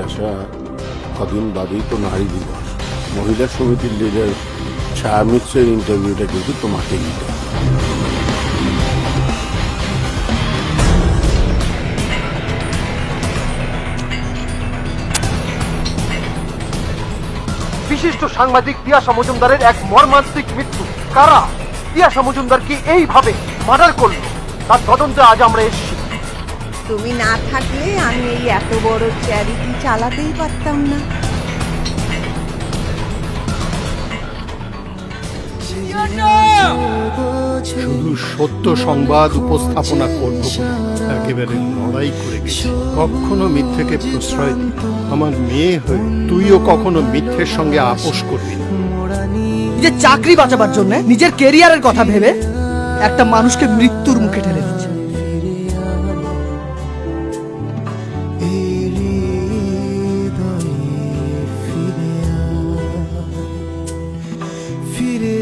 আশা, কদিন বাদেই তো নারী দিবস। মহিলা সমিতির লিডার ছায়া মিত্রের ইন্টারভিউটা কিন্তু তোমাকে নিতে হবে। বিশিষ্ট সাংবাদিক তিয়াশা মজুমদারের এক মর্মান্তিক মৃত্যু। কারা তিয়াশা মজুমদারকে এইভাবে মার্ডার করলো তার তদন্তে আজ আমরা এসেছি। তুমি না থাকলে আমি এই এত বড় চ্যারিটি চালাতেই পারতাম না। শুধু সত্য সংবাদ উপস্থাপনা করব একেবারে লড়াই করে গেছি। কখনো মিথ্যেকে প্রশ্রয় দিই। আমার মেয়ে হয়ে তুইও কখনো মিথ্যের সঙ্গে আপোষ করবি না। নিজের চাকরি বাঁচাবার জন্য নিজের কেরিয়ারের কথা ভেবে একটা মানুষকে মৃত্যুর মুখে ঠেলে দিচ্ছে। ফিরে